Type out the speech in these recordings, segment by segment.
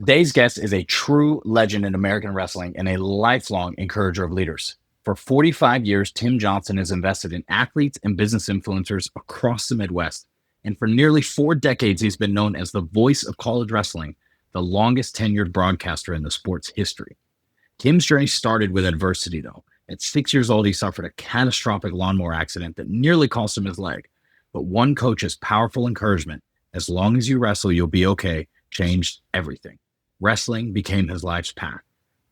Today's guest is a true legend in American wrestling and a lifelong encourager of leaders. For 45 years, Tim Johnson has invested in athletes and business influencers across the Midwest. And for nearly 4 decades, he's been known as the voice of college wrestling, the longest tenured broadcaster in the sport's history. Tim's journey started with adversity, though. At 6 years old, he suffered a catastrophic lawnmower accident that nearly cost him his leg. But one coach's powerful encouragement, as long as you wrestle, you'll be okay, changed everything. Wrestling became his life's path.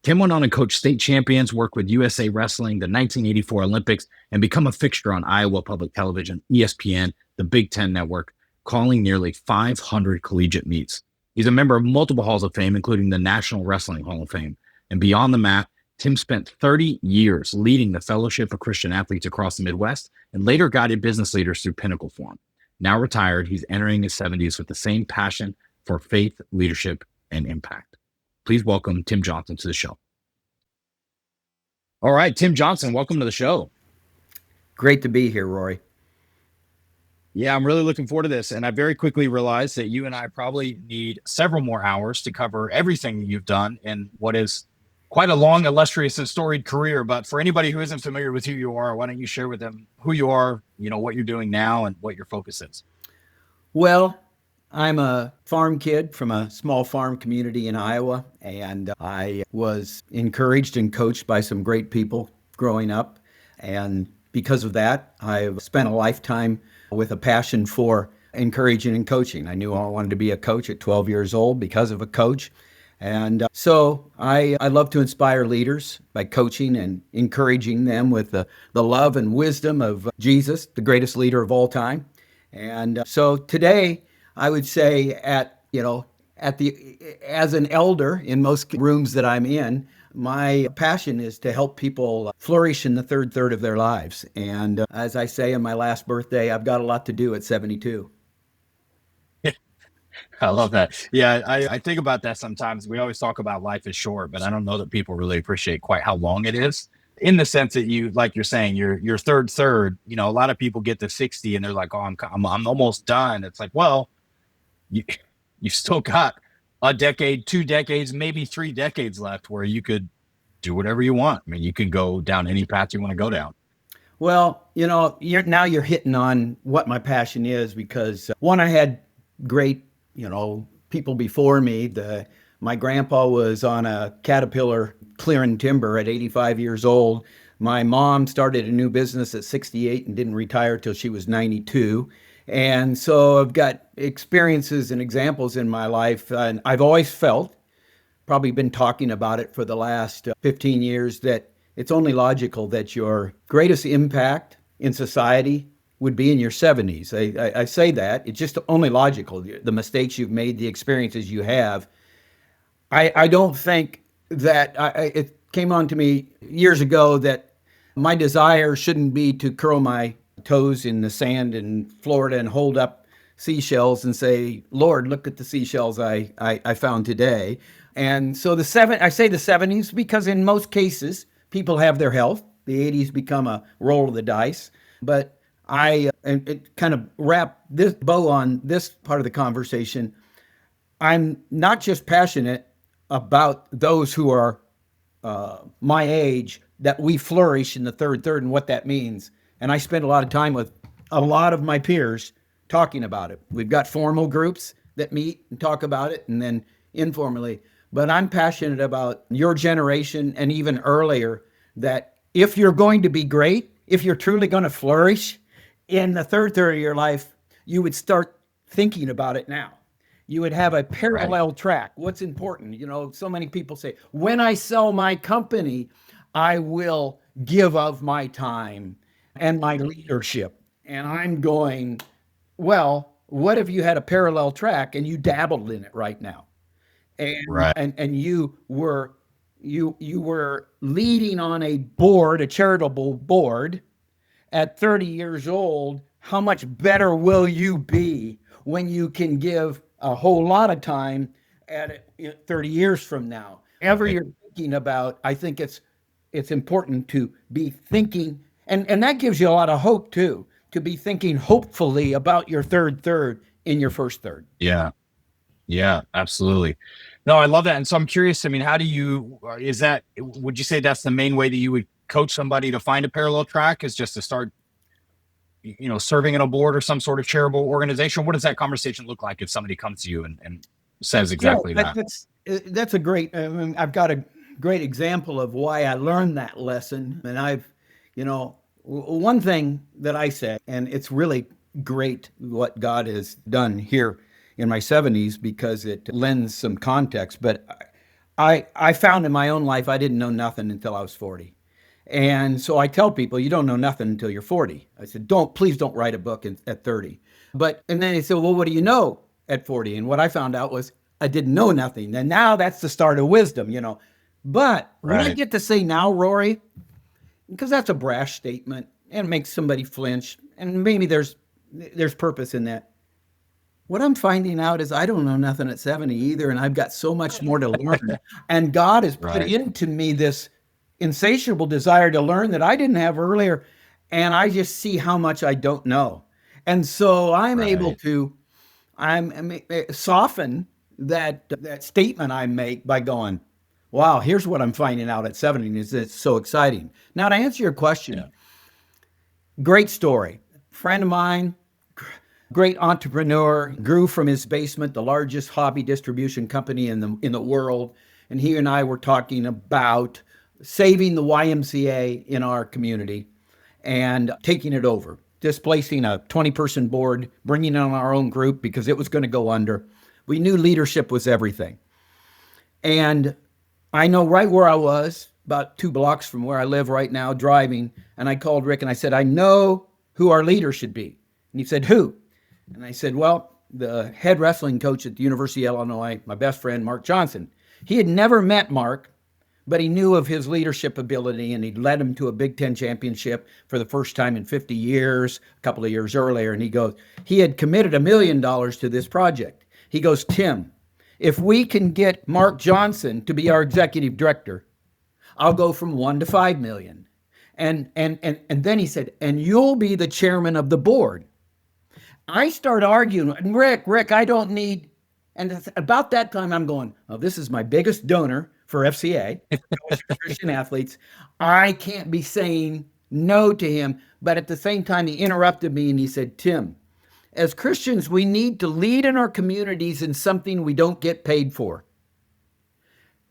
Tim went on to coach state champions, work with USA Wrestling, the 1984 Olympics, and become a fixture on Iowa Public Television, ESPN, the Big Ten Network, calling nearly 500 collegiate meets. He's a member of multiple halls of fame, including the National Wrestling Hall of Fame. And beyond the mat, Tim spent 30 years leading the Fellowship of Christian Athletes across the Midwest and later guided business leaders through Pinnacle Forum. Now retired, he's entering his 70s with the same passion for faith, leadership, and impact. Please welcome Tim Johnson to the show. All right, Tim Johnson, welcome to the show. Great to be here, Rory. Yeah, I'm really looking forward to this. And I very quickly realized that you and I probably need several more hours to cover everything you've done in what is quite a long, illustrious, and storied career. But for anybody who isn't familiar with who you are, why don't you share with them who you are, what you're doing now, and what your focus is? Well, I'm a farm kid from a small farm community in Iowa, and I was encouraged and coached by some great people growing up. And because of that, I've spent a lifetime with a passion for encouraging and coaching. I knew I wanted to be a coach at 12 years old because of a coach. And so I love to inspire leaders by coaching and encouraging them with the love and wisdom of Jesus, the greatest leader of all time. And so today, I would say as an elder in most rooms that I'm in, my passion is to help people flourish in the third of their lives. And as I say on my last birthday, I've got a lot to do at 72. I love that. Yeah, I think about that sometimes. We always talk about life is short, but I don't know that people really appreciate quite how long it is. In the sense that like you're saying, you're third. A lot of people get to 60 and they're like, "Oh, I'm almost done." It's like, well, you've still got a decade, 2 decades, maybe 3 decades left where you could do whatever you want. I mean, you can go down any path you want to go down. Well, you're hitting on what my passion is because one, I had great, people before me. My grandpa was on a Caterpillar clearing timber at 85 years old. My mom started a new business at 68 and didn't retire till she was 92. And so I've got experiences and examples in my life. And I've always felt, probably been talking about it for the last 15 years, that it's only logical that your greatest impact in society would be in your 70s. I say that, it's just only logical. The mistakes you've made, the experiences you have. I don't think that, it came on to me years ago that my desire shouldn't be to curl my toes in the sand in Florida and hold up seashells and say, "Lord, look at the seashells I found today." And so I say the 70s because in most cases, people have their health. The 80s become a roll of the dice. But it kind of wrap this bow on this part of the conversation. I'm not just passionate about those who are my age, that we flourish in the third and what that means. And I spend a lot of time with a lot of my peers talking about it. We've got formal groups that meet and talk about it, and then informally. But I'm passionate about your generation and even earlier, that if you're going to be great, if you're truly going to flourish in the third of your life, you would start thinking about it now. You would have a parallel track. What's important? So many people say, when I sell my company, I will give of my time and my leadership. And I'm going, well, what if you had a parallel track and you dabbled in it right now? And you were leading on a board, a charitable board at 30 years old. How much better will you be when you can give a whole lot of time at 30 years from now? Ever you're thinking about, I think it's important to be thinking, and that gives you a lot of hope too, to be thinking hopefully about your third in your first third. Yeah, absolutely. No, I love that. And so I'm curious, I mean, would you say that's the main way that you would coach somebody to find a parallel track, is just to start, serving on a board or some sort of charitable organization? What does that conversation look like if somebody comes to you and says Yeah, exactly that? that's a great. I mean, I've got a great example of why I learned that lesson, and one thing that I said, and it's really great what God has done here in my 70s because it lends some context. But I found in my own life I didn't know nothing until I was 40. And so I tell people, you don't know nothing until you're 40. I said, please don't write a book at 30. And then they said, well, what do you know at 40? And what I found out was I didn't know nothing. And now that's the start of wisdom. But what I get to say now, Rory, because that's a brash statement and it makes somebody flinch, and maybe there's purpose in that. What I'm finding out is I don't know nothing at 70 either, and I've got so much more to learn. And God has put into me this insatiable desire to learn that I didn't have earlier, and I just see how much I don't know. And so I'm able to soften that statement I make by going, wow, here's what I'm finding out at 70, is it's so exciting. Now, to answer your question, great story. Friend of mine, great entrepreneur, grew from his basement, the largest hobby distribution company in the world. And he and I were talking about saving the YMCA in our community and taking it over, displacing a 20-person board, bringing on our own group because it was going to go under. We knew leadership was everything. And I know right where I was, about 2 blocks from where I live right now, driving. And I called Rick and I said, I know who our leader should be. And he said, who? And I said, well, the head wrestling coach at the University of Illinois, my best friend, Mark Johnson. He had never met Mark, but he knew of his leadership ability, and he'd led him to a Big Ten championship for the first time in 50 years, a couple of years earlier. And he goes, he had committed $1 million to this project. He goes, Tim, if we can get Mark Johnson to be our executive director, I'll go from 1 to 5 million. And then he said, and you'll be the chairman of the board. I start arguing, Rick, I don't need, and about that time I'm going, oh, this is my biggest donor for FCA, Christian Athletes. I can't be saying no to him. But at the same time, he interrupted me and he said, Tim, as Christians, we need to lead in our communities in something we don't get paid for.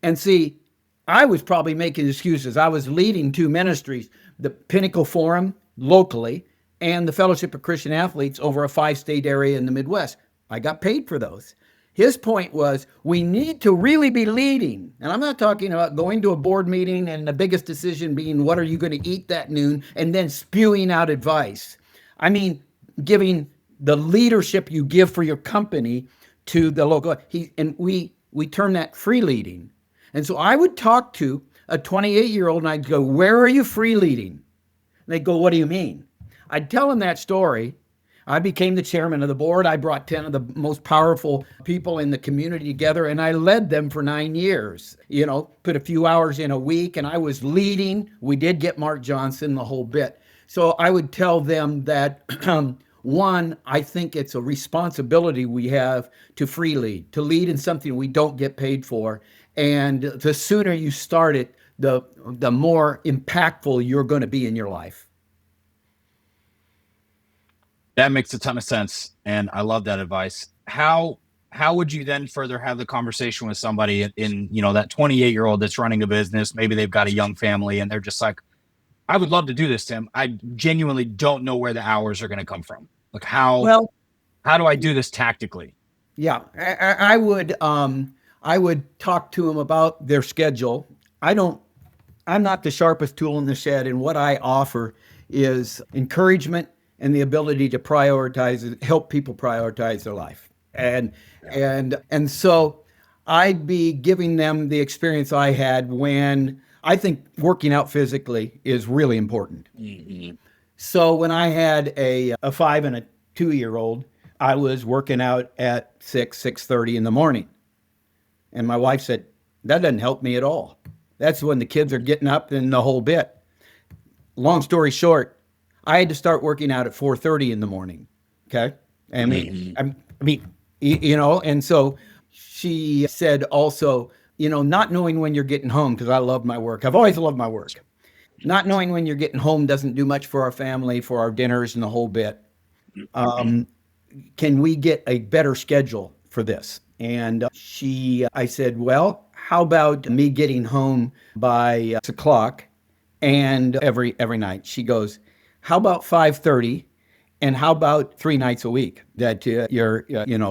And see, I was probably making excuses. I was leading 2 ministries, the Pinnacle Forum locally and the Fellowship of Christian Athletes over a 5-state area in the Midwest. I got paid for those. His point was, we need to really be leading. And I'm not talking about going to a board meeting and the biggest decision being, what are you going to eat that noon? And then spewing out advice. I mean, giving the leadership you give for your company to the local. We term that free leading. And so I would talk to a 28-year-old and I'd go, where are you free leading? And they'd go, what do you mean? I'd tell them that story. I became the chairman of the board. I brought 10 of the most powerful people in the community together, and I led them for 9 years. Put a few hours in a week, and I was leading. We did get Mark Johnson, the whole bit. So I would tell them that, one, I think it's a responsibility we have to free lead, to lead in something we don't get paid for. And the sooner you start it, the more impactful you're going to be in your life. That makes a ton of sense, and I love that advice. How would you then further have the conversation with somebody in that 28-year-old that's running a business? Maybe they've got a young family, and they're just like, I would love to do this, Tim. I genuinely don't know where the hours are going to come from. Like how do I do this tactically? Yeah, I would talk to them about their schedule. I'm not the sharpest tool in the shed, and what I offer is encouragement and the ability to help people prioritize their life. And so I'd be giving them the experience I had when I think working out physically is really important. Mm-hmm. So when I had a 5 and a 2-year-old, I was working out at 6:30 in the morning. And my wife said, that doesn't help me at all. That's when the kids are getting up and the whole bit. Long story short, I had to start working out at 4:30 in the morning. Okay. And so she said also, not knowing when you're getting home, because I love my work. I've always loved my work. Not knowing when you're getting home doesn't do much for our family, for our dinners and the whole bit. Can we get a better schedule for this? And I said, well, how about me getting home by 6 o'clock and every night? She goes, how about 5:30? And how about 3 nights a week that you're,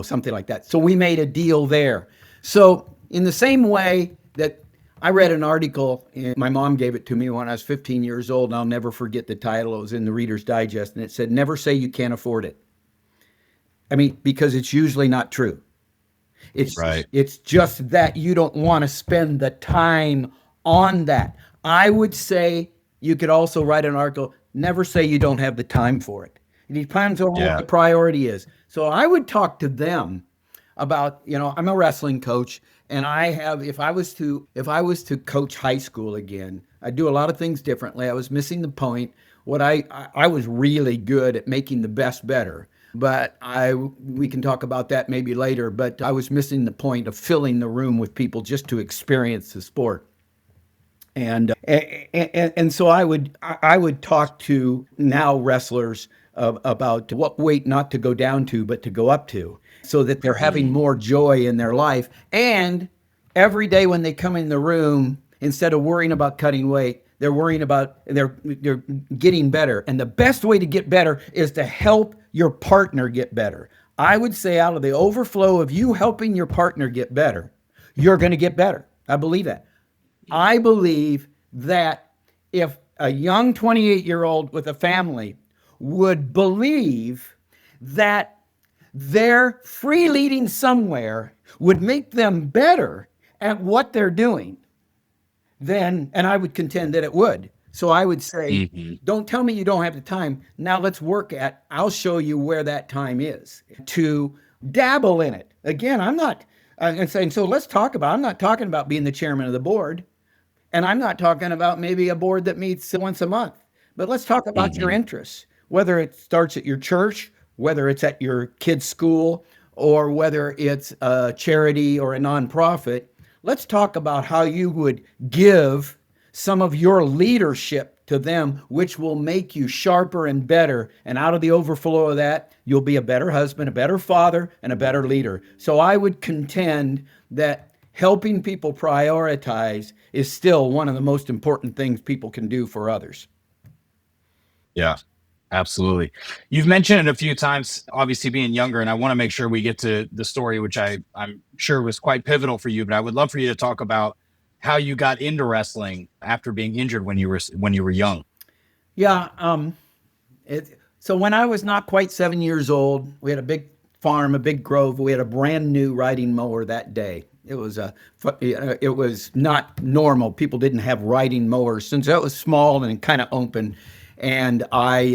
something like that. So we made a deal there. So in the same way that I read an article, my mom gave it to me when I was 15 years old, and I'll never forget the title. It was in the Reader's Digest, and it said, never say you can't afford it. I mean, because it's usually not true. It's just that you don't want to spend the time on that. I would say you could also write an article, never say you don't have the time for it. It depends on what the priority is. So I would talk to them about, I'm a wrestling coach, and if I was to coach high school again, I'd do a lot of things differently. I was missing the point. I was really good at making the best better, but we can talk about that maybe later, but I was missing the point of filling the room with people just to experience the sport. And so I would talk to now wrestlers about what weight not to go down to, but to go up to, so that they're having more joy in their life. And every day when they come in the room, instead of worrying about cutting weight, they're worrying about they're getting better. And the best way to get better is to help your partner get better. I would say out of the overflow of you helping your partner get better, you're going to get better. I believe that. I believe that if a young 28-year-old with a family would believe that their free leading somewhere would make them better at what they're doing, and I would contend that it would. So I would say, don't tell me you don't have the time. Now I'll show you where that time is to dabble in it. Again, I'm not saying, so let's talk about, I'm not talking about being the chairman of the board. And I'm not talking about maybe a board that meets once a month, but let's talk about your interests, whether it starts at your church, whether it's at your kid's school, or whether it's a charity or a nonprofit. Let's talk about how you would give some of your leadership to them, which will make you sharper and better. And out of the overflow of that, you'll be a better husband, a better father, and a better leader. So I would contend that helping people prioritize is still one of the most important things people can do for others. Yeah, absolutely. You've mentioned it a few times, obviously being younger, and I want to make sure we get to the story, which I'm sure was quite pivotal for you, but I would love for you to talk about how you got into wrestling after being injured when you were young. Yeah. So when I was not quite 7 years old, we had a big farm, a big grove. We had a brand new riding mower that day. It was not normal. People didn't have riding mowers since it was small and kind of open. And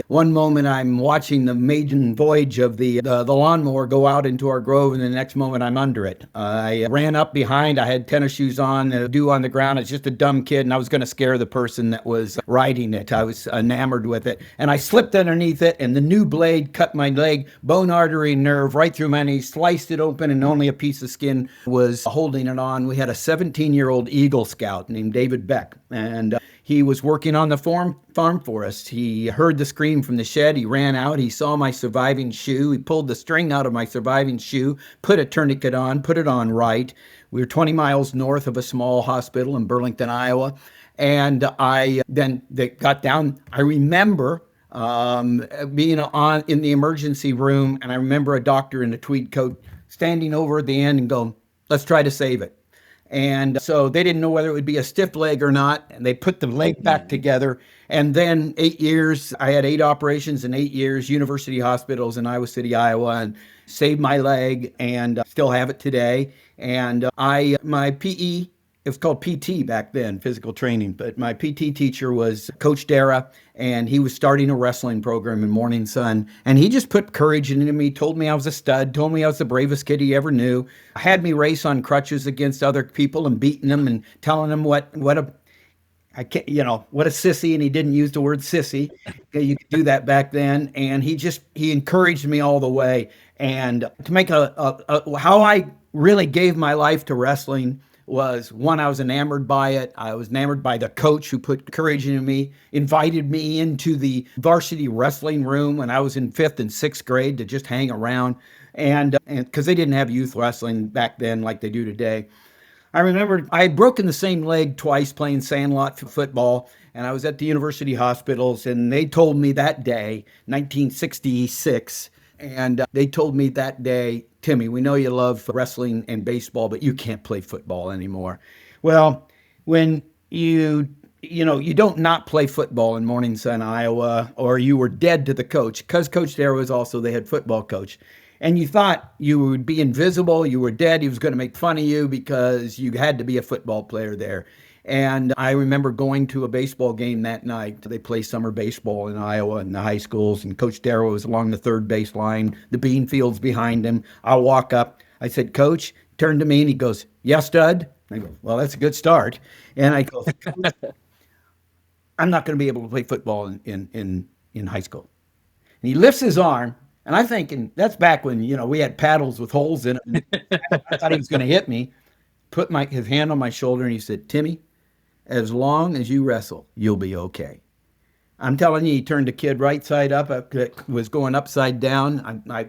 one moment I'm watching the maiden voyage of the lawnmower go out into our grove, and the next moment I'm under it. I ran up behind. I had tennis shoes on, dew on the ground. I was just a dumb kid, and I was going to scare the person that was riding it. I was enamored with it, and I slipped underneath it, and the new blade cut my leg, bone, artery, nerve right through my knee, sliced it open, and only a piece of skin was holding it on. We had a 17-year-old Eagle Scout named David Beck, and he was working on the farm for us. He heard the scream from the shed. He ran out. He saw my surviving shoe. He pulled the string out of my surviving shoe, put a tourniquet on, put it on right. We were 20 miles north of a small hospital in Burlington, Iowa. And they got down. I remember being in the emergency room, and I remember a doctor in a tweed coat standing over at the end and going, let's try to save it. And so they didn't know whether it would be a stiff leg or not. And they put the leg back together. And then 8 years, I had 8 operations in 8 years, university hospitals in Iowa City, Iowa, and saved my leg and still have it today. And my PE, it was called PT back then, physical training, but my PT teacher was Coach Dara, and he was starting a wrestling program in Morning Sun. And he just put courage into me, told me I was a stud, told me I was the bravest kid he ever knew, had me race on crutches against other people and beating them and telling them what a sissy, and he didn't use the word sissy. You could do that back then. And he encouraged me all the way. And to make how I really gave my life to wrestling was one, I was enamored by it. I was enamored by the coach who put courage into me, invited me into the varsity wrestling room when I was in fifth and sixth grade to just hang around. And because they didn't have youth wrestling back then like they do today. I remember I had broken the same leg twice playing sandlot football, and I was at the university hospitals, and they told me that day, 1966, and they told me that day, Timmy, we know you love wrestling and baseball, but you can't play football anymore. Well, when you don't not play football in Morning Sun, Iowa, or you were dead to the coach, because Coach there was also the head football coach. And you thought you would be invisible, you were dead, he was going to make fun of you because you had to be a football player there. And I remember going to a baseball game that night. They play summer baseball in Iowa in the high schools, and Coach Darrow was along the third base line, the bean fields behind him. I walk up. I said, Coach, turned to me, and he goes, yes, stud? I go, well, that's a good start. And I go, I'm not going to be able to play football in high school. And he lifts his arm, and I'm thinking, that's back when, we had paddles with holes in it. I thought he was going to hit me. Put his hand on my shoulder, and he said, Timmy, as long as you wrestle, you'll be okay. I'm telling you, he turned the kid right side up. Was going upside down. I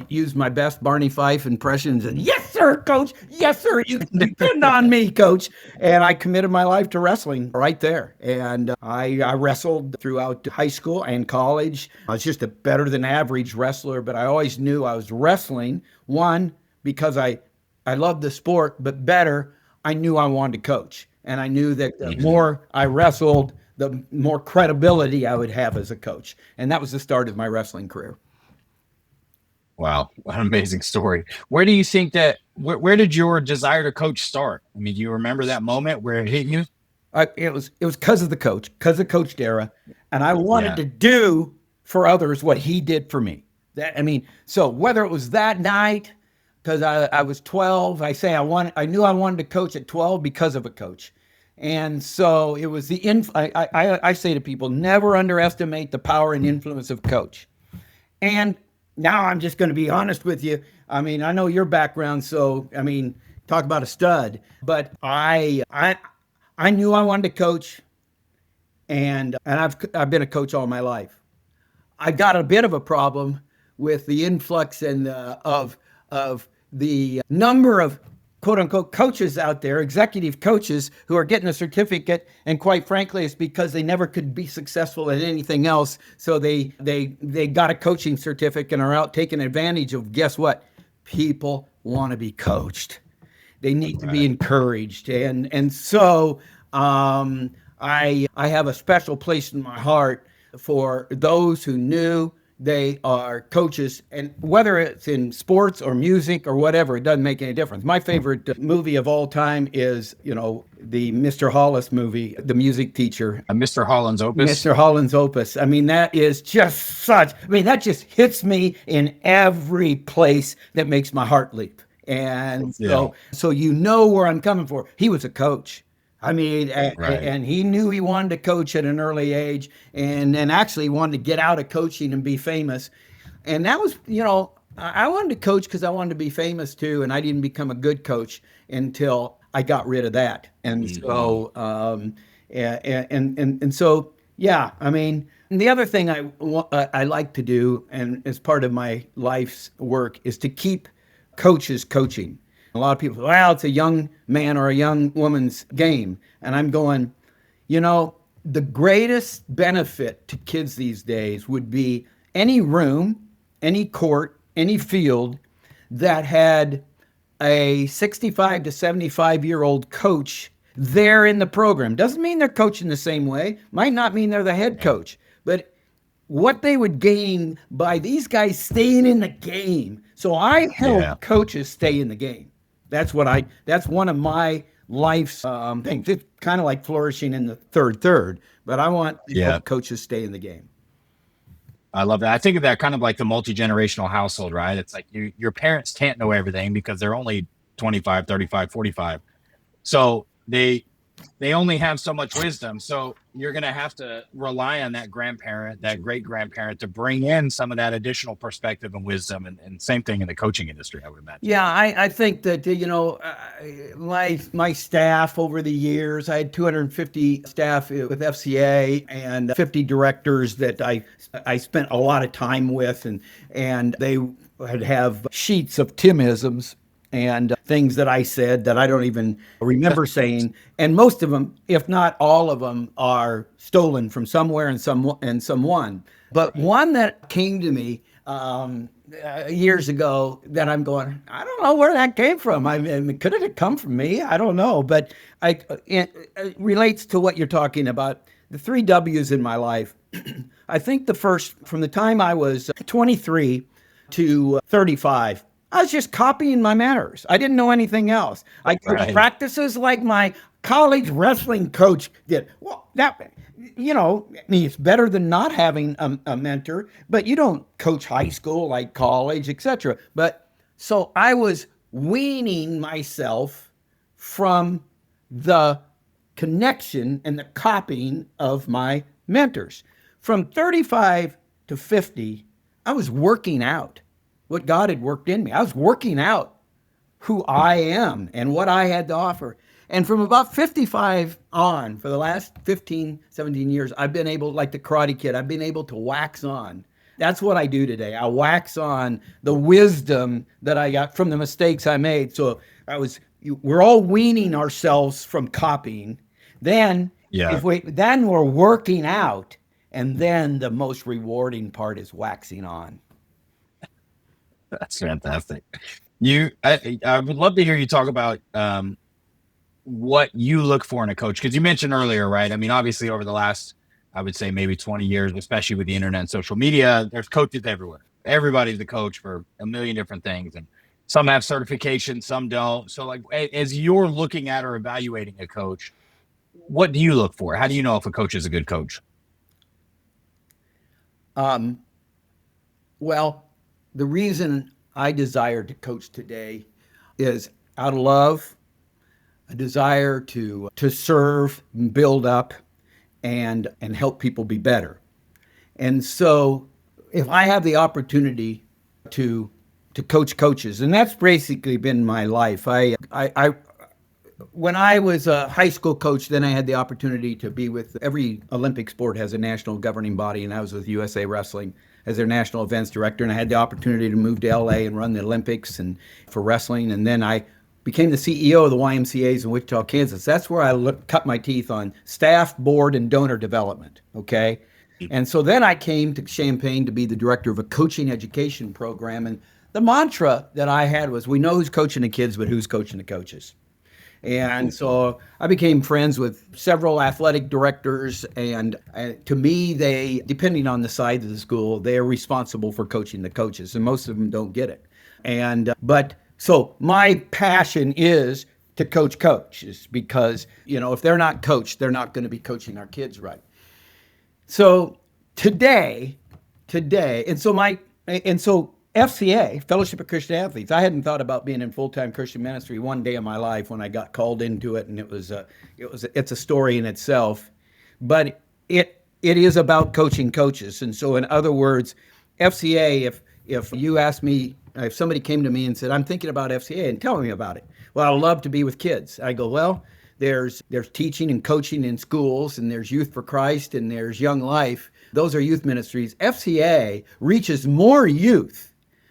used my best Barney Fife impression and said, yes, sir, coach. Yes, sir. You can depend on me, coach. And I committed my life to wrestling right there. And I wrestled throughout high school and college. I was just a better than average wrestler, but I always knew I was wrestling. One, because I loved the sport, but better, I knew I wanted to coach. And I knew that the more I wrestled, the more credibility I would have as a coach. And that was the start of my wrestling career. Wow, what an amazing story. Where do you think where did your desire to coach start? I mean, do you remember that moment where it hit you? It was because of the coach, because of Coach Dara. And I wanted to do for others what he did for me. So whether it was that night, because I was 12, I knew I wanted to coach at 12 because of a coach. And so it was I say to people, never underestimate the power and influence of coach. And now I'm just going to be honest with you. I mean, I know your background, so talk about a stud. But I knew I wanted to coach, and I've been a coach all my life. I got a bit of a problem with the influx of the number of quote unquote coaches out there, executive coaches who are getting a certificate. And quite frankly, it's because they never could be successful at anything else. So they got a coaching certificate and are out taking advantage of, guess what? People want to be coached. They need to be encouraged. And so I have a special place in my heart for those who knew they are coaches, and whether it's in sports or music or whatever, it doesn't make any difference. My favorite movie of all time is, the Mr. Hollis movie, The Music Teacher. Mr. Holland's Opus. Mr. Holland's Opus. That is just that just hits me in every place that makes my heart leap. And so where I'm coming from. He was a coach. And he knew he wanted to coach at an early age, and actually wanted to get out of coaching and be famous. And that was, I wanted to coach because I wanted to be famous too, and I didn't become a good coach until I got rid of that. And so, and the other thing I like to do, and as part of my life's work, is to keep coaches coaching. A lot of people say, well, it's a young man or a young woman's game. And I'm going, the greatest benefit to kids these days would be any room, any court, any field that had a 65 to 75-year-old coach there in the program. Doesn't mean they're coaching the same way. Might not mean they're the head coach. But what they would gain by these guys staying in the game. So I help coaches stay in the game. That's one of my life's things. It's kind of like flourishing in the third, but I want to help coaches stay in the game. I love that. I think of that kind of like the multi-generational household, right? It's like your parents can't know everything because they're only 25, 35, 45. So they they only have so much wisdom. So you're going to have to rely on that grandparent, that great grandparent, to bring in some of that additional perspective and wisdom. And same thing in the coaching industry, I would imagine. Yeah, I think that, my staff over the years, I had 250 staff with FCA and 50 directors that I spent a lot of time with, and they would have sheets of Timisms and things that I said that I don't even remember saying. And most of them, if not all of them, are stolen from somewhere and someone. But one that came to me years ago that I'm going, I don't know where that came from. I mean, could it have come from me? I don't know. But it relates to what you're talking about. The 3 W's in my life. I think the first, from the time I was 23 to 35, I was just copying my mentors. I didn't know anything else. I coached practices like my college wrestling coach did. Well, that, I mean, it's better than not having a mentor, but you don't coach high school like college, etc. But so I was weaning myself from the connection and the copying of my mentors. From 35 to 50, I was working out what God had worked in me. I was working out who I am and what I had to offer. And from about 55 on, for the last 15, 17 years, I've been able, like the Karate Kid, I've been able to wax on. That's what I do today. I wax on the wisdom that I got from the mistakes I made. So we're all weaning ourselves from copying. Then, then we're working out. And then the most rewarding part is waxing on. That's fantastic. I would love to hear you talk about what you look for in a coach, because you mentioned earlier, right? I mean, obviously over the last, I would say maybe 20 years, especially with the internet and social media, there's coaches everywhere. Everybody's a coach for a million different things, and some have certifications, some don't. So like, as you're looking at or evaluating a coach, what do you look for? How do you know if a coach is a good coach? Well, the reason I desire to coach today is out of love, a desire to serve, and build up, and help people be better. And so, if I have the opportunity to coach coaches, and that's basically been my life. When I was a high school coach, then I had the opportunity to be with every Olympic sport has a national governing body, and I was with USA Wrestling as their national events director, and I had the opportunity to move to LA and run the Olympics and for wrestling, and then I became the CEO of the YMCA's in Wichita, Kansas. That's where I cut my teeth on staff, board, and donor development, okay? And so then I came to Champaign to be the director of a coaching education program, and the mantra that I had was, we know who's coaching the kids, but who's coaching the coaches? And so I became friends with several athletic directors, and to me, they, depending on the size of the school, they are responsible for coaching the coaches, and most of them don't get it. So my passion is to coach coaches, because, if they're not coached, they're not going to be coaching our kids right. So today, and so FCA, Fellowship of Christian Athletes, I hadn't thought about being in full-time Christian ministry one day in my life when I got called into it, and it's a story in itself, but it is about coaching coaches. And so in other words, FCA, if you ask me, if somebody came to me and said, I'm thinking about FCA, and tell me about it. Well, I'd love to be with kids. I go, well, there's teaching and coaching in schools, and there's Youth for Christ, and there's Young Life. Those are youth ministries. FCA reaches more youth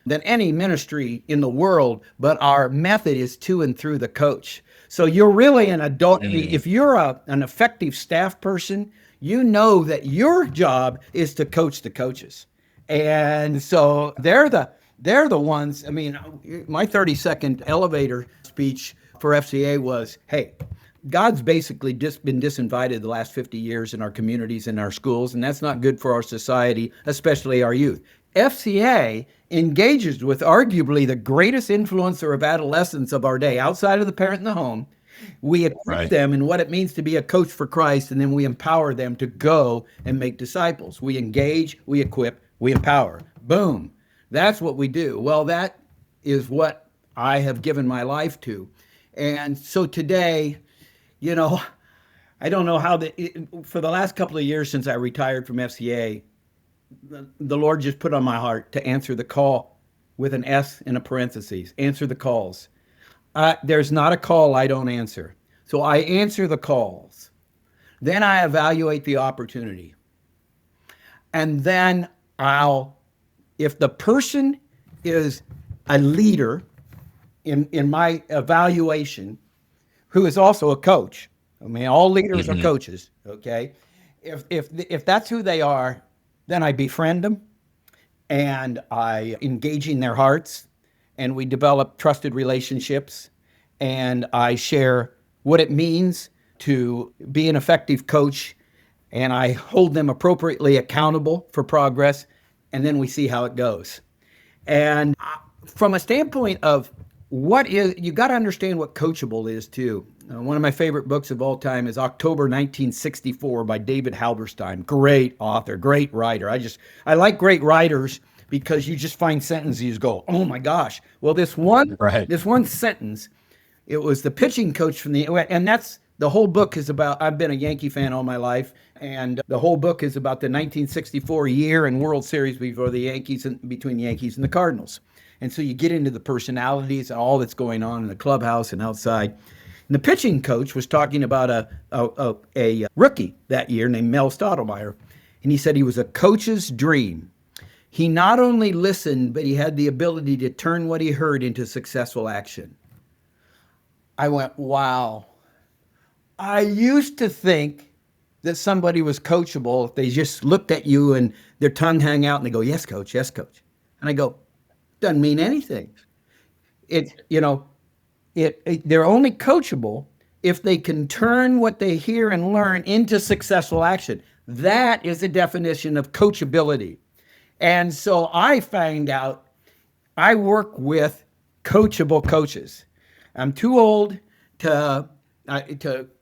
than any ministry in the world, but our method is to and through the coach. So you're really an adult. If you're an effective staff person, you know that your job is to coach the coaches. And so they're the ones. I mean, my 30-second elevator speech for FCA was, hey, God's basically just been disinvited the last 50 years in our communities and our schools, and that's not good for our society, especially our youth. FCA engages with arguably the greatest influencer of adolescents of our day, outside of the parent in the home. We equip them in what it means to be a coach for Christ, and then we empower them to go and make disciples. We engage, we equip, we empower. Boom. That's what we do. Well, that is what I have given my life to. And so today, I don't know how for the last couple of years since I retired from FCA, the Lord just put on my heart to answer the call with an S in a parentheses. Answer the calls. There's not a call I don't answer. So I answer the calls. Then I evaluate the opportunity. And then if the person is a leader in my evaluation, who is also a coach, I mean, all leaders are coaches, okay? If that's who they are, then I befriend them and I engage in their hearts and we develop trusted relationships and I share what it means to be an effective coach and I hold them appropriately accountable for progress and then we see how it goes. And from a standpoint of you got to understand what coachable is too. One of my favorite books of all time is October 1964 by David Halberstam. Great author, great writer. I like great writers because you just find sentences you go, oh my gosh. Well, this one sentence, it was the pitching coach and that's the whole book is about. I've been a Yankee fan all my life, and the whole book is about the 1964 year and World Series between the Yankees and the Cardinals. And so you get into the personalities and all that's going on in the clubhouse and outside. And the pitching coach was talking about a rookie that year named Mel Stottlemyre, and he said he was a coach's dream. He not only listened, but he had the ability to turn what he heard into successful action. I went, wow. I used to think that somebody was coachable if they just looked at you and their tongue hang out and they go, yes, coach, yes, coach. And I go, doesn't mean anything. They're only coachable if they can turn what they hear and learn into successful action. That is the definition of coachability. And so I found out I work with coachable coaches. I'm too old to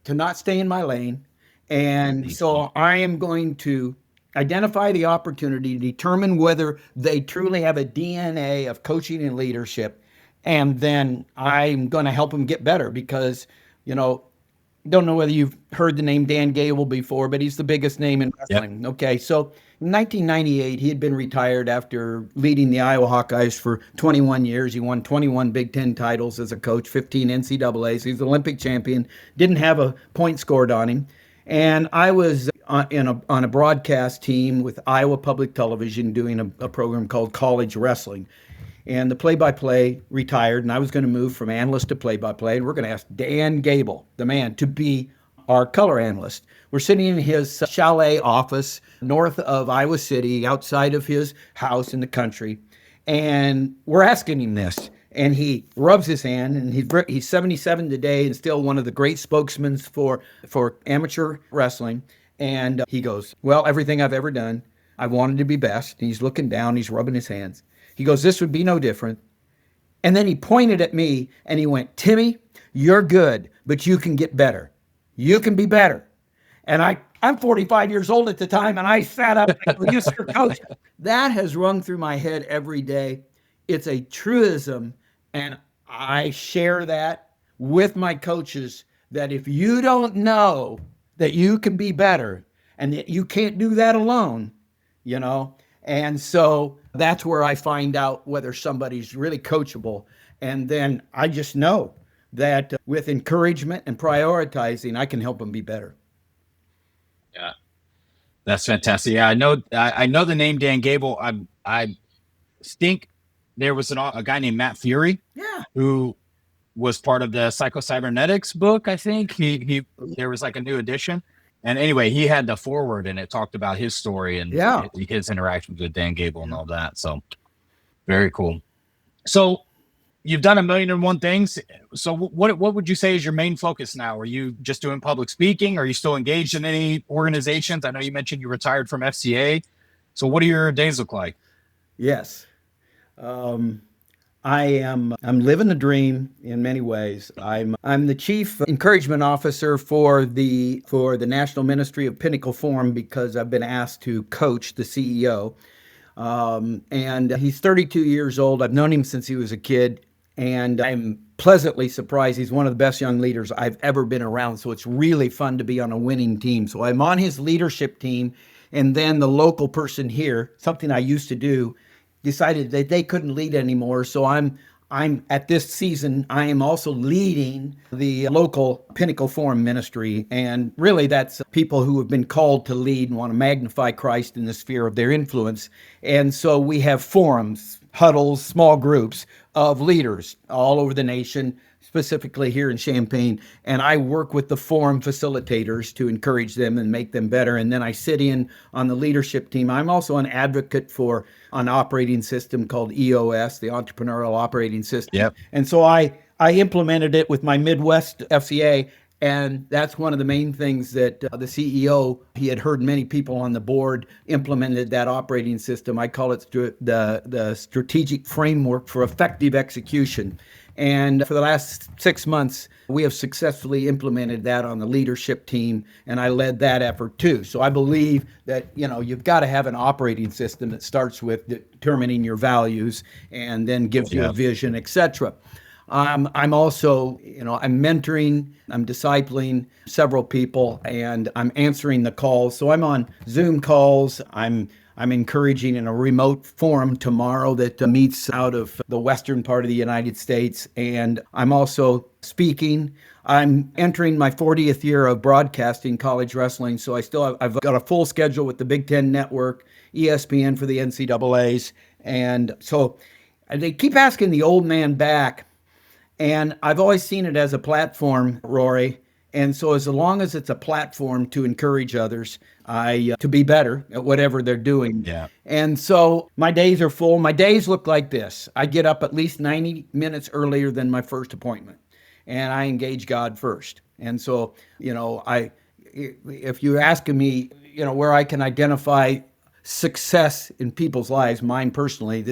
not stay in my lane. And so I am going to identify the opportunity, determine whether they truly have a DNA of coaching and leadership. And then I'm going to help them get better because, don't know whether you've heard the name Dan Gable before, but he's the biggest name in wrestling. Yep. Okay, so in 1998, he had been retired after leading the Iowa Hawkeyes for 21 years. He won 21 Big Ten titles as a coach, 15 NCAAs. He's an Olympic champion, didn't have a point scored on him. And I was on a broadcast team with Iowa Public Television doing a program called College Wrestling. And the play-by-play retired, and I was going to move from analyst to play-by-play, and we're going to ask Dan Gable, the man, to be our color analyst. We're sitting in his chalet office north of Iowa City, outside of his house in the country, and we're asking him this. And he rubs his hand, and he's 77 today and still one of the great spokesmen for amateur wrestling. And he goes, well, everything I've ever done, I wanted to be best. And he's looking down, he's rubbing his hands. He goes, this would be no different. And then he pointed at me and he went, Timmy, you're good, but you can get better. You can be better. And I'm 45 years old at the time, and I sat up and go, yes, sir, coach. That has rung through my head every day. It's a truism, and I share that with my coaches, that if you don't know that you can be better and that you can't do that alone, and so that's where I find out whether somebody's really coachable. And then I just know that with encouragement and prioritizing, I can help them be better. Yeah, that's fantastic. Yeah, I know the name Dan Gable. I think there was a guy named Matt Fury, who was part of the Psycho-Cybernetics book. I think there was like a new edition. And anyway, he had the foreword and it talked about his story and his interactions with Dan Gable and all that. So very cool. So you've done 1,000,001 things. So what would you say is your main focus now? Are you just doing public speaking? Are you still engaged in any organizations? I know you mentioned you retired from FCA. So what do your days look like? Yes. I'm living the dream in many ways. I'm the chief encouragement officer for the National Ministry of Pinnacle Forum because I've been asked to coach the CEO. And he's 32 years old. I've known him since he was a kid, and I'm pleasantly surprised. He's one of the best young leaders I've ever been around. So it's really fun to be on a winning team. So I'm on his leadership team. And then the local person here, something I used to do, decided that they couldn't lead anymore. So I'm at this season, I am also leading the local Pinnacle Forum ministry. And really, that's people who have been called to lead and want to magnify Christ in the sphere of their influence. And so we have forums, huddles, small groups of leaders all over the nation, specifically here in Champaign. And I work with the forum facilitators to encourage them and make them better. And then I sit in on the leadership team. I'm also an advocate for an operating system called EOS, the Entrepreneurial Operating System. Yep. And so I implemented it with my Midwest FCA. And that's one of the main things that the CEO, he had heard many people on the board implemented that operating system. I call it the strategic framework for effective execution. And for the last 6 months, we have successfully implemented that on the leadership team, and I led that effort too. So I believe that, you've got to have an operating system that starts with determining your values and then gives you a vision, etc. I'm also, I'm mentoring, I'm discipling several people, and I'm answering the calls. So I'm on Zoom calls. I'm encouraging in a remote forum tomorrow that meets out of the western part of the United States. And I'm also speaking. I'm entering my 40th year of broadcasting college wrestling. So I've got a full schedule with the Big Ten Network, ESPN for the NCAAs. And so they keep asking the old man back. And I've always seen it as a platform, Rory. And so as long as it's a platform to encourage others, to be better at whatever they're doing. Yeah. And so my days are full. My days look like this. I get up at least 90 minutes earlier than my first appointment, and I engage God first. And so, if you're asking me, where I can identify success in people's lives, mine personally,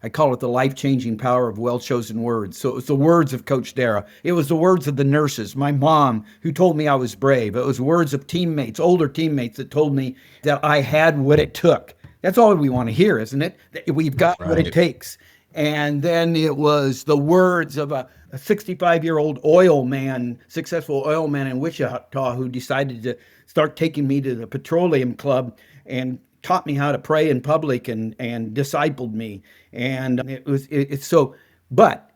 I call it the life-changing power of well-chosen words. So it was the words of Coach Dara. It was the words of the nurses, my mom, who told me I was brave. It was words of teammates, older teammates, that told me that I had what it took. That's all we want to hear, isn't it? That we've got what it takes. And then it was the words of a 65-year-old successful oil man in Wichita, who decided to start taking me to the petroleum club and taught me how to pray in public and discipled me. And it's so, but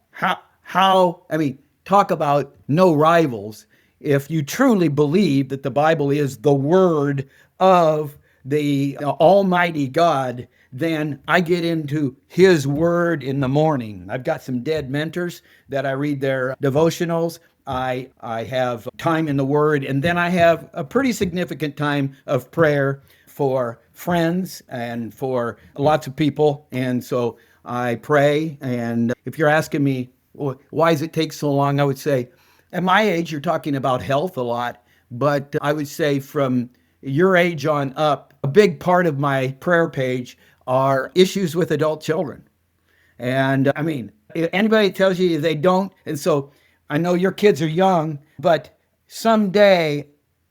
talk about no rivals. If you truly believe that the Bible is the word of the Almighty God, then I get into his word in the morning. I've got some dead mentors that I read their devotionals. I have time in the word, and then I have a pretty significant time of prayer for friends and for lots of people. And so I pray. And if you're asking me, well, why does it take so long? I would say, at my age, you're talking about health a lot. But I would say from your age on up, a big part of my prayer page are issues with adult children. And if anybody tells you they don't, and so I know your kids are young, but someday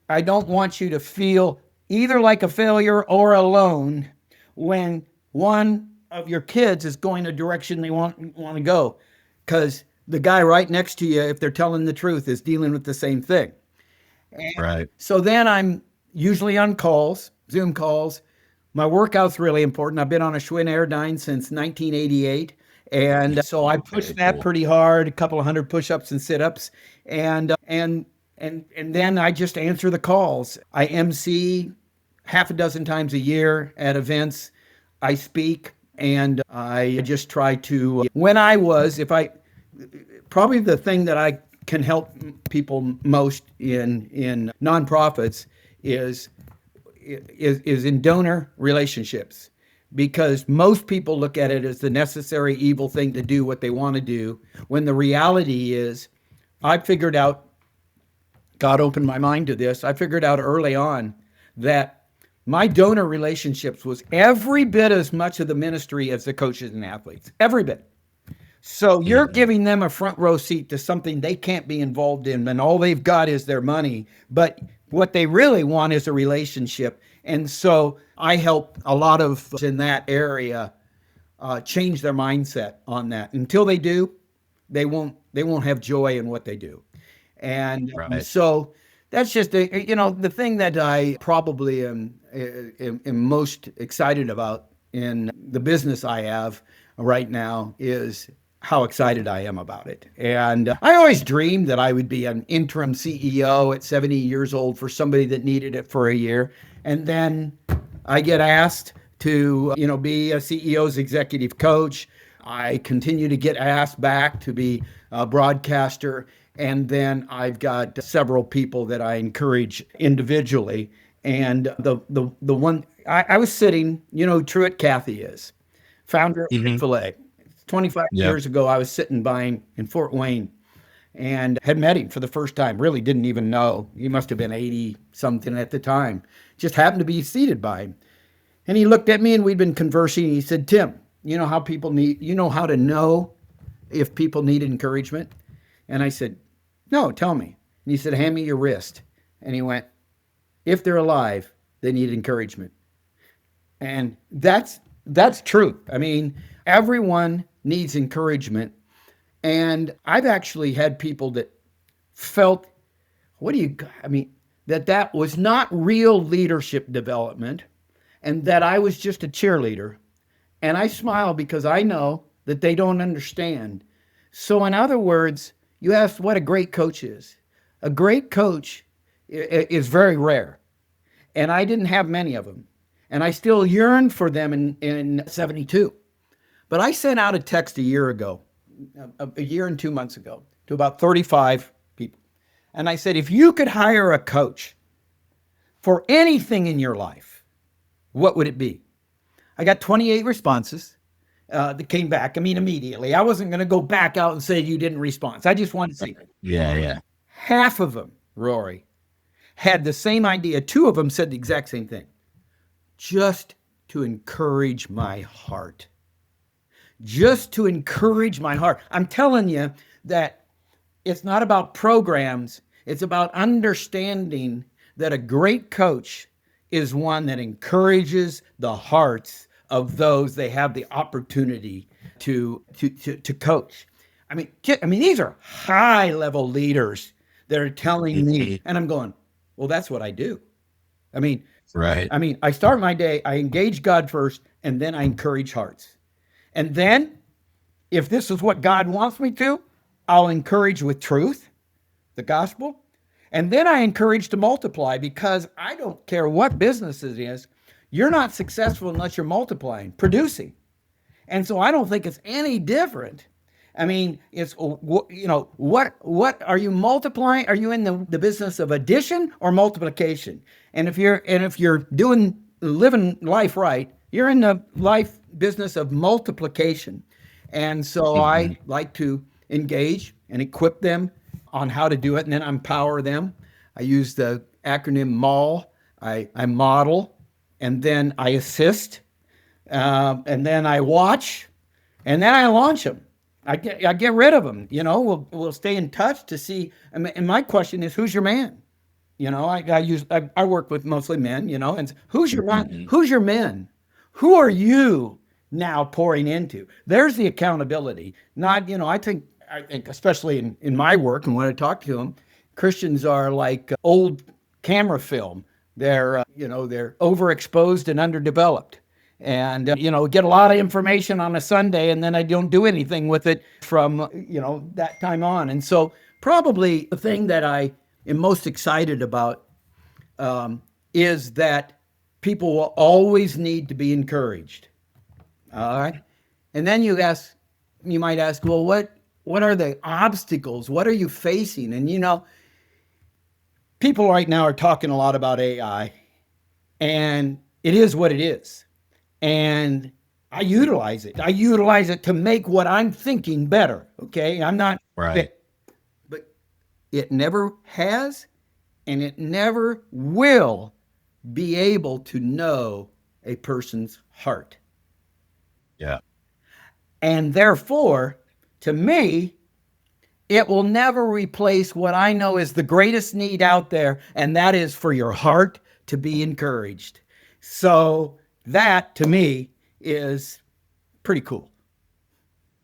I don't want you to feel either like a failure or alone when one of your kids is going a direction they want to go, because the guy right next to you, if they're telling the truth, is dealing with the same thing. And right. So then I'm usually on calls, Zoom calls. My workout's really important. I've been on a Schwinn Airdyne since 1988. And so I push that pretty hard, a couple of 100 push-ups and sit-ups. And then I just answer the calls. I MC half a dozen times a year at events. I speak, and I just try to, probably the thing that I can help people most in nonprofits is in donor relationships, because most people look at it as the necessary evil thing to do what they want to do, when the reality is, God opened my mind to this. I figured out early on that my donor relationships was every bit as much of the ministry as the coaches and athletes, every bit. So you're giving them a front row seat to something they can't be involved in, and all they've got is their money. But what they really want is a relationship. And so I help a lot of in that area change their mindset on that. Until they do, they won't have joy in what they do. And Right. so that's just the thing that I probably am most excited about in the business I have right now is how excited I am about it. And I always dreamed that I would be an interim CEO at 70 years old for somebody that needed it for a year. And then I get asked to, be a CEO's executive coach. I continue to get asked back to be a broadcaster. And then I've got several people that I encourage individually. And the one I was sitting, Truett Cathy is founder of Hmm. Chick-fil-A. 25 Yeah. years ago, I was sitting buying in Fort Wayne and had met him for the first time. Really didn't even know. He must have been 80 something at the time. Just happened to be seated by him. And he looked at me and we'd been conversing. He said, Tim, you know how to know if people need encouragement? And I said, no, tell me. And he said, hand me your wrist. And he went, if they're alive, they need encouragement. And that's true. I mean, everyone needs encouragement. And I've actually had people that felt, that was not real leadership development and that I was just a cheerleader. And I smile because I know that they don't understand. So, in other words, you asked what a great coach is. A great coach is very rare. And I didn't have many of them. And I still yearn for them in 72. But I sent out a text a year ago, a year and 2 months ago, to about 35 people. And I said, if you could hire a coach for anything in your life, what would it be? I got 28 responses that came back. Immediately. I wasn't going to go back out and say you didn't respond. I just wanted to see. Yeah. Yeah. Half of them, Rory, had the same idea. Two of them said the exact same thing. Just to encourage my heart. Just to encourage my heart. I'm telling you that it's not about programs. It's about understanding that a great coach is one that encourages the hearts of those they have the opportunity to coach. These are high level leaders that are telling me, and I'm going, well, that's what I do. Right. I start my day, I engage God first, and then I encourage hearts. And then, if this is what God wants me to, I'll encourage with truth, the gospel. And then I encourage to multiply because I don't care what business it is. You're not successful unless you're multiplying, producing. And so I don't think it's any different. It's, what are you multiplying? Are you in the business of addition or multiplication? And if you're living life right, you're in the life business of multiplication. And so I like to engage and equip them on how to do it, and then empower them. I use the acronym MAUL. I model, and then I assist, and then I watch, and then I launch them. I get rid of them. We'll stay in touch to see. And my question is, who's your man? I work with mostly men. And who's your man? Who's your men? Who are you now pouring into? There's the accountability. Not, I think especially in my work and when I talk to them, Christians are like old camera film. They're overexposed and underdeveloped. And, get a lot of information on a Sunday and then I don't do anything with it from, that time on. And so probably the thing that I am most excited about is that people will always need to be encouraged. All right. And then you might ask, well, what are the obstacles? What are you facing? And, people right now are talking a lot about AI, and it is what it is. And I utilize it. I utilize it to make what I'm thinking better. Okay. I'm not, Right. but it never has, and it never will be able to know a person's heart. Yeah. And therefore, to me, it will never replace what I know is the greatest need out there, and that is for your heart to be encouraged. So that, to me, is pretty cool.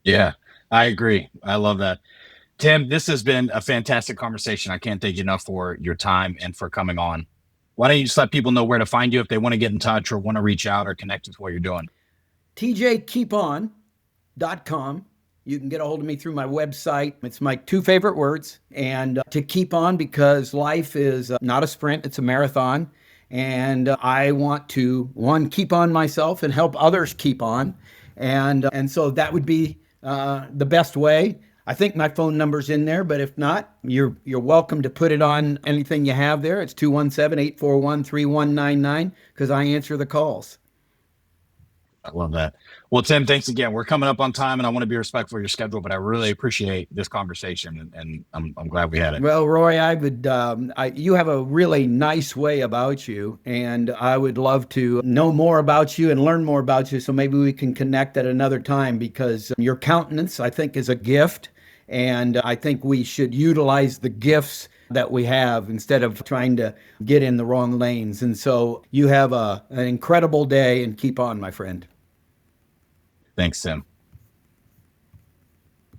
Yeah. I agree. I love that. Tim, this has been a fantastic conversation. I can't thank you enough for your time and for coming on. Why don't you just let people know where to find you if they want to get in touch or want to reach out or connect with what you're doing? tjkeepon.com. You can get a hold of me through my website. It's my two favorite words. And to keep on, because life is not a sprint, it's a marathon. And I want to, one, keep on myself and help others keep on. And so that would be the best way. I think my phone number's in there, but if not, you're welcome to put it on anything you have there. It's 217-841-3199 because I answer the calls. I love that. Well, Tim, thanks again. We're coming up on time, and I want to be respectful of your schedule, but I really appreciate this conversation, and I'm glad we had it. Well, Roy, you have a really nice way about you, and I would love to know more about you and learn more about you. So maybe we can connect at another time because your countenance, I think, is a gift, and I think we should utilize the gifts that we have instead of trying to get in the wrong lanes. And so you have an incredible day, and keep on, my friend. Thanks, Tim.